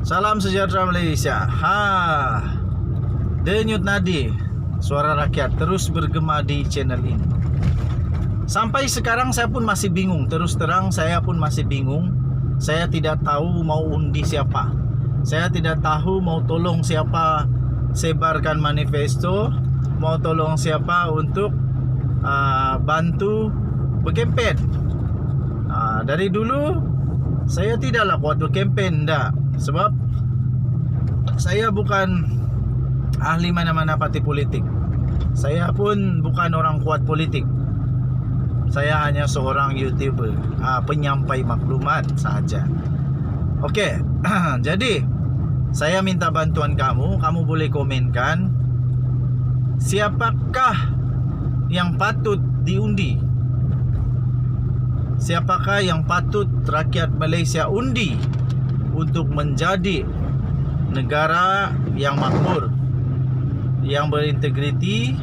Salam sejahtera Malaysia. Denyut nadi suara rakyat terus bergema di channel ini. Sampai sekarang saya pun masih bingung. Terus terang saya pun masih bingung. Saya tidak tahu mau undi siapa. Saya tidak tahu mau tolong siapa sebarkan manifesto, mau tolong siapa untuk bantu berkempen. Dari dulu saya tidaklah kuat berkempen, enggak. Sebab saya bukan ahli mana-mana parti politik. Saya pun bukan orang kuat politik. Saya hanya seorang YouTuber, penyampai maklumat sahaja. Okey, jadi saya minta bantuan kamu. Kamu boleh komenkan siapakah yang patut diundi. Siapakah yang patut rakyat Malaysia undi untuk menjadi negara yang makmur, yang berintegriti,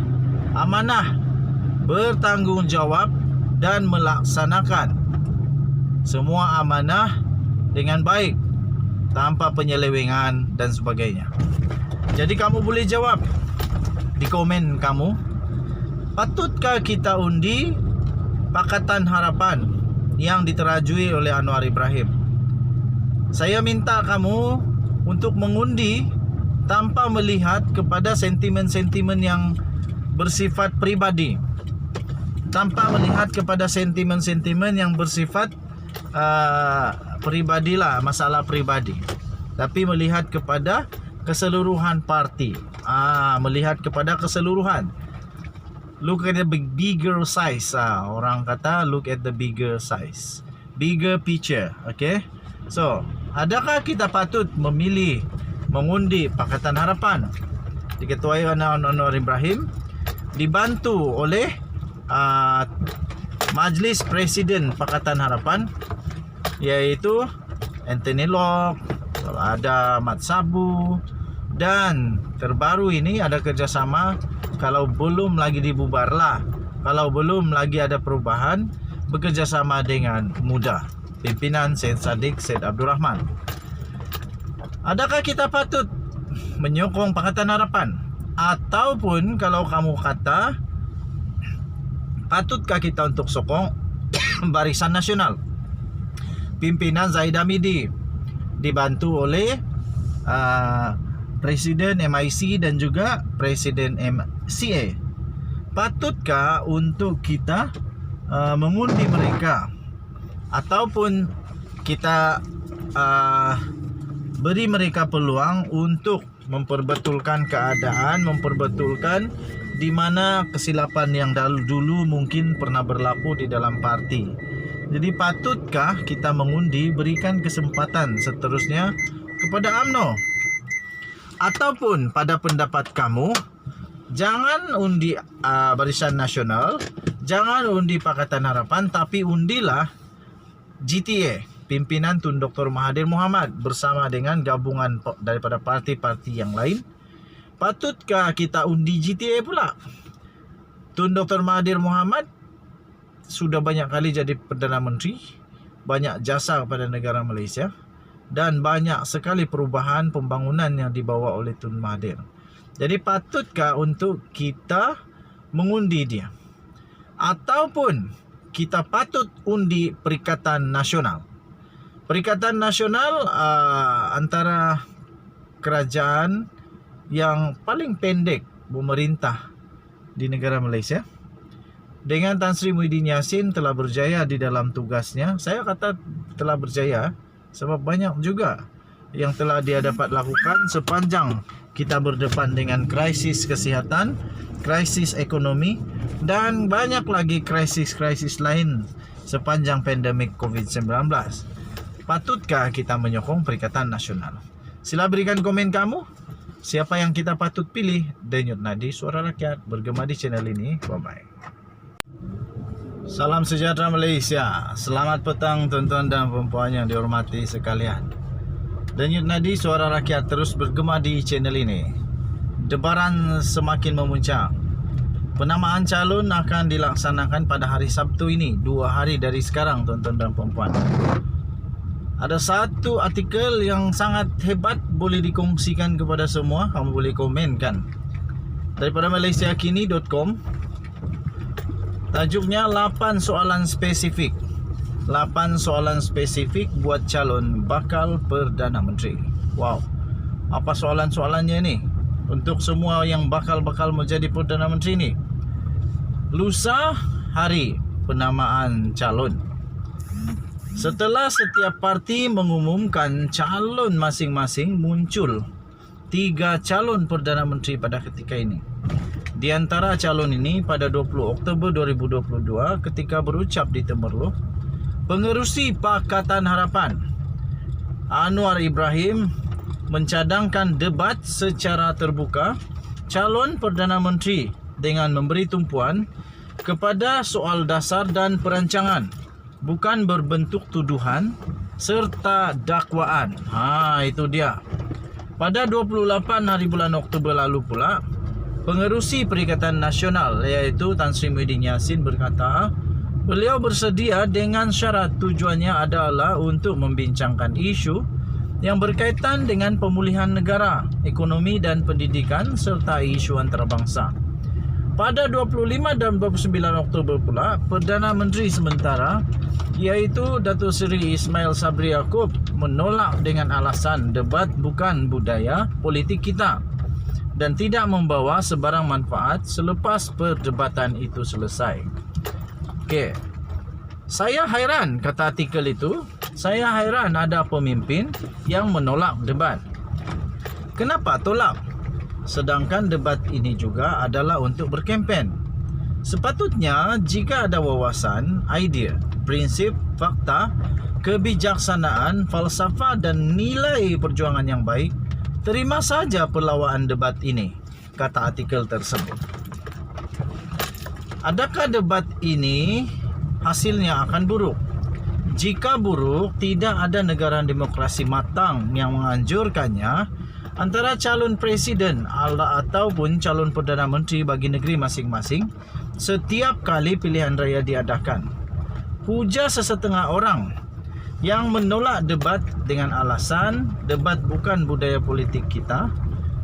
amanah, bertanggungjawab dan melaksanakan semua amanah dengan baik tanpa penyelewengan dan sebagainya. Jadi kamu boleh jawab di komen kamu, patutkah kita undi Pakatan Harapan yang diterajui oleh Anwar Ibrahim? Saya minta kamu untuk mengundi tanpa melihat kepada sentimen-sentimen yang bersifat pribadi, tanpa melihat kepada sentimen-sentimen yang bersifat pribadilah, masalah pribadi, tapi melihat kepada keseluruhan parti, melihat kepada keseluruhan. Look at the bigger size. Orang kata look at the bigger size, bigger picture. Okay. So, adakah kita patut memilih mengundi Pakatan Harapan diketuai oleh Anwar Ibrahim, dibantu oleh Majlis Presiden Pakatan Harapan, iaitu Anthony Locke, ada Mat Sabu, dan terbaru ini ada kerjasama, kalau belum lagi dibubarlah, kalau belum lagi ada perubahan, bekerjasama dengan MUDA, pimpinan Syed Saddiq Syed Abdul Rahman. Adakah kita patut menyokong Pakatan Harapan? Ataupun kalau kamu kata patutkah kita untuk sokong Barisan Nasional, pimpinan Zahid Hamidi, dibantu oleh Presiden MIC dan juga Presiden MCA? Patutkah untuk kita mengundi mereka, ataupun kita beri mereka peluang untuk memperbetulkan keadaan, memperbetulkan di mana kesilapan yang dulu mungkin pernah berlaku di dalam parti. Jadi patutkah kita mengundi, berikan kesempatan seterusnya kepada UMNO? Ataupun pada pendapat kamu, jangan undi Barisan Nasional, jangan undi Pakatan Harapan, tapi undilah GTA, pimpinan Tun Dr. Mahathir Mohamad bersama dengan gabungan daripada parti-parti yang lain. Patutkah kita undi GTA pula? Tun Dr. Mahathir Mohamad sudah banyak kali jadi Perdana Menteri, banyak jasa kepada negara Malaysia, dan banyak sekali perubahan pembangunan yang dibawa oleh Tun Mahathir. Jadi patutkah untuk kita mengundi dia? Ataupun kita patut undi Perikatan Nasional? Perikatan Nasional antara kerajaan yang paling pendek memerintah di negara Malaysia, dengan Tan Sri Muhyiddin Yassin telah berjaya di dalam tugasnya. Saya kata telah berjaya sebab banyak juga yang telah dia dapat lakukan sepanjang kita berdepan dengan krisis kesihatan, krisis ekonomi, dan banyak lagi krisis-krisis lain sepanjang pandemik COVID-19. Patutkah kita menyokong Perikatan Nasional? Sila berikan komen kamu. Siapa yang kita patut pilih? Denyut nadi suara rakyat bergema di channel ini. Bye-bye. Salam sejahtera Malaysia. Selamat petang tuan-tuan dan puan-puan yang dihormati sekalian. Denyut nadi suara rakyat terus bergema di channel ini. Debaran semakin memuncak. Penamaan calon akan dilaksanakan pada hari Sabtu ini, 2 hari dari sekarang tuan-tuan dan puan-puan. Ada satu artikel yang sangat hebat, boleh dikongsikan kepada semua. Kamu boleh komen kan. Daripada malaysiakini.com. Tajuknya 8 soalan spesifik. 8 soalan spesifik buat calon bakal Perdana Menteri. Wow. Apa soalan-soalannya ni? Untuk semua yang bakal menjadi Perdana Menteri ni. Lusa hari penamaan calon. Setelah setiap parti mengumumkan calon masing-masing, muncul 3 calon Perdana Menteri pada ketika ini. Di antara calon ini pada 20 Oktober 2022 ketika berucap di Temerloh, Pengerusi Pakatan Harapan Anwar Ibrahim mencadangkan debat secara terbuka calon Perdana Menteri dengan memberi tumpuan kepada soal dasar dan perancangan, bukan berbentuk tuduhan serta dakwaan. Itu dia. Pada 28 hari bulan Oktober lalu pula, Pengerusi Perikatan Nasional iaitu Tan Sri Muhyiddin Yassin berkata, beliau bersedia dengan syarat tujuannya adalah untuk membincangkan isu yang berkaitan dengan pemulihan negara, ekonomi dan pendidikan serta isu antarabangsa. Pada 25 dan 29 Oktober pula, Perdana Menteri sementara iaitu Datuk Seri Ismail Sabri Yaakob menolak dengan alasan debat bukan budaya politik kita dan tidak membawa sebarang manfaat selepas perdebatan itu selesai. Okey. Saya hairan, kata artikel itu, saya hairan ada pemimpin yang menolak debat. Kenapa tolak? Sedangkan debat ini juga adalah untuk berkempen. Sepatutnya jika ada wawasan, idea, prinsip, fakta, kebijaksanaan, falsafah dan nilai perjuangan yang baik, terima saja perlawanan debat ini, kata artikel tersebut. Adakah debat ini hasilnya akan buruk? Jika buruk, tidak ada negara demokrasi matang yang menganjurkannya antara calon presiden ataupun calon Perdana Menteri bagi negeri masing-masing setiap kali pilihan raya diadakan. Hujah sesetengah orang yang menolak debat dengan alasan debat bukan budaya politik kita,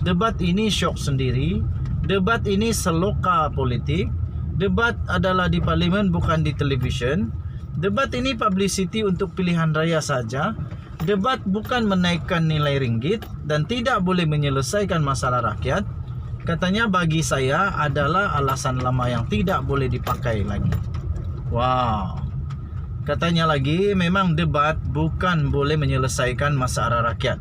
debat ini syok sendiri, debat ini seloka politik, debat adalah di parlimen bukan di televisyen, debat ini publicity untuk pilihan raya saja, debat bukan menaikkan nilai ringgit dan tidak boleh menyelesaikan masalah rakyat, katanya bagi saya adalah alasan lama yang tidak boleh dipakai lagi. Wow. Katanya lagi, memang debat bukan boleh menyelesaikan masalah rakyat,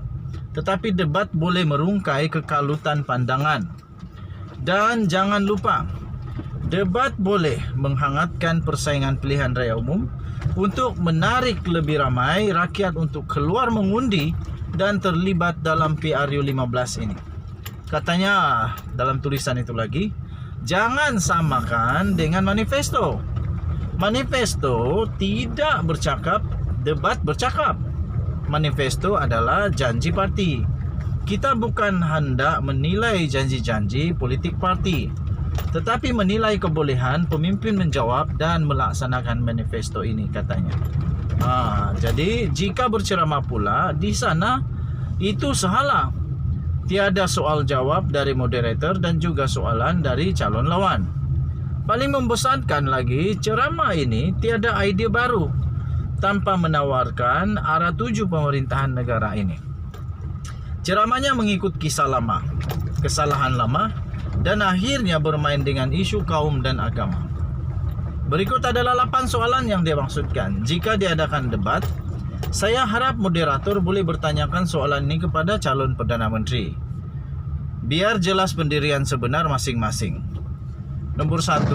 tetapi debat boleh merungkai kekalutan pandangan. Dan jangan lupa, debat boleh menghangatkan persaingan pilihan raya umum untuk menarik lebih ramai rakyat untuk keluar mengundi dan terlibat dalam PRU 15 ini. Katanya dalam tulisan itu lagi, jangan samakan dengan manifesto. Manifesto tidak bercakap, debat bercakap. Manifesto adalah janji parti. Kita bukan hendak menilai janji-janji politik parti, tetapi menilai kebolehan pemimpin menjawab dan melaksanakan manifesto ini, katanya. Jadi jika berceramah pula di sana, itu salah. Tiada soal jawab dari moderator dan juga soalan dari calon lawan. Paling membosankan lagi, ceramah ini tiada idea baru tanpa menawarkan arah tuju pemerintahan negara ini. Ceramahnya mengikut kisah lama, kesalahan lama, dan akhirnya bermain dengan isu kaum dan agama. Berikut adalah 8 soalan yang dia maksudkan. Jika diadakan debat, saya harap moderator boleh bertanyakan soalan ini kepada calon Perdana Menteri, biar jelas pendirian sebenar masing-masing. Nombor 1,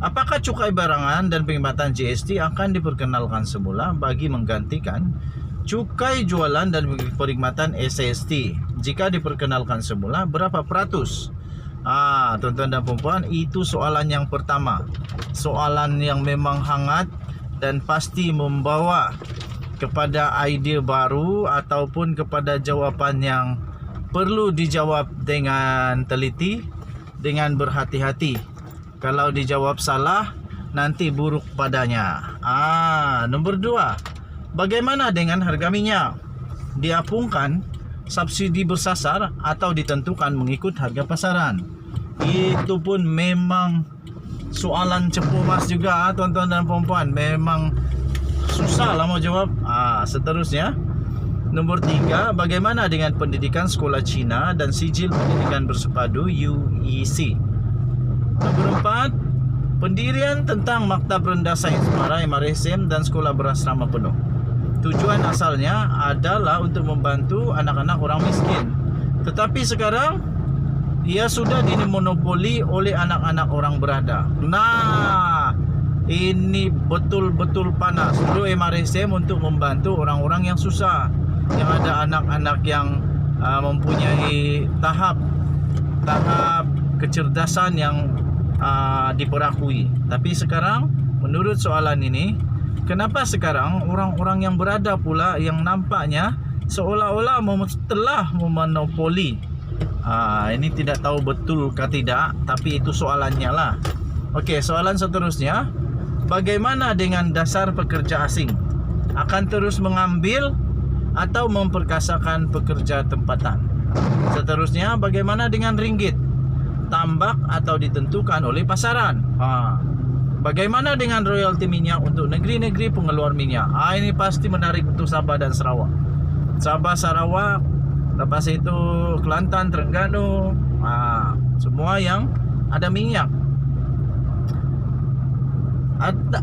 apakah cukai barangan dan penghematan GST akan diperkenalkan semula bagi menggantikan cukai jualan dan perkhidmatan SST? Jika diperkenalkan semula, berapa peratus? Tuan-tuan dan puan-puan, itu soalan yang pertama. Soalan yang memang hangat dan pasti membawa kepada idea baru ataupun kepada jawapan yang perlu dijawab dengan teliti, dengan berhati-hati. Kalau dijawab salah, nanti buruk padanya. Nombor 2, Bagaimana dengan harga minyak? Diapungkan, subsidi bersasar atau ditentukan mengikut harga pasaran? Itu pun memang soalan cepu mas juga, tuan-tuan dan puan-puan. Memang susah lah mau jawab. Seterusnya, nomor 3, bagaimana dengan pendidikan sekolah Cina dan sijil pendidikan bersepadu UEC? Nomor 4, pendirian tentang Maktab Rendah Sains Marai Marisim dan sekolah berasrama penuh. Tujuan asalnya adalah untuk membantu anak-anak orang miskin. Tetapi sekarang ia sudah dimonopoli oleh anak-anak orang berada. Nah, ini betul-betul panas. Dulu MRSM untuk membantu orang-orang yang susah, yang ada anak-anak yang mempunyai tahap kecerdasan yang diperakui. Tapi sekarang menurut soalan ini, kenapa sekarang orang-orang yang berada pula yang nampaknya seolah-olah telah memonopoli? Ini tidak tahu betul ke tidak, tapi itu soalannya lah. Okey, soalan seterusnya, bagaimana dengan dasar pekerja asing? Akan terus mengambil atau memperkasakan pekerja tempatan? Seterusnya, bagaimana dengan ringgit? Tambak atau ditentukan oleh pasaran? Bagaimana dengan royalti minyak untuk negeri-negeri pengeluar minyak? Ini pasti menarik untuk Sabah dan Sarawak. Sabah, Sarawak, lepas itu Kelantan, Terengganu, semua yang ada minyak.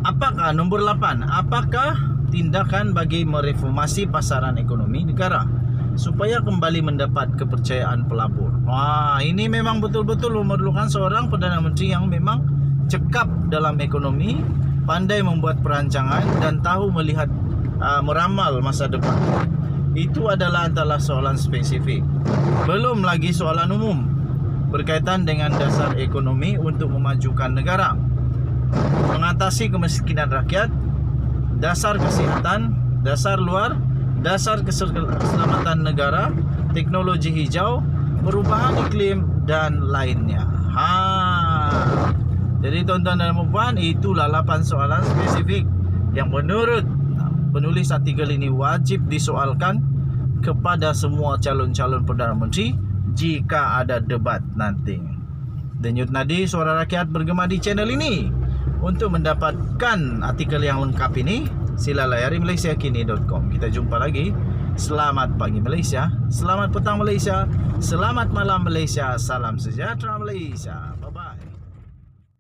Apakah nomor 8? Apakah tindakan bagi mereformasi pasaran ekonomi negara supaya kembali mendapat kepercayaan pelabur? Ini memang betul-betul memerlukan seorang Perdana Menteri yang memang cekap dalam ekonomi, pandai membuat perancangan dan tahu melihat meramal masa depan. Itu adalah antara soalan spesifik. Belum lagi soalan umum berkaitan dengan dasar ekonomi untuk memajukan negara, mengatasi kemiskinan rakyat, dasar kesihatan, dasar luar, dasar keselamatan negara, teknologi hijau, perubahan iklim dan lainnya. Jadi tuan-tuan dan puan, itulah 8 soalan spesifik yang menurut penulis artikel ini wajib disoalkan kepada semua calon-calon Perdana Menteri jika ada debat nanti. Denyut nadi suara rakyat bergema di channel ini. Untuk mendapatkan artikel yang lengkap ini, sila layari malaysiakini.com. Kita jumpa lagi. Selamat pagi Malaysia, selamat petang Malaysia, selamat malam Malaysia, salam sejahtera Malaysia.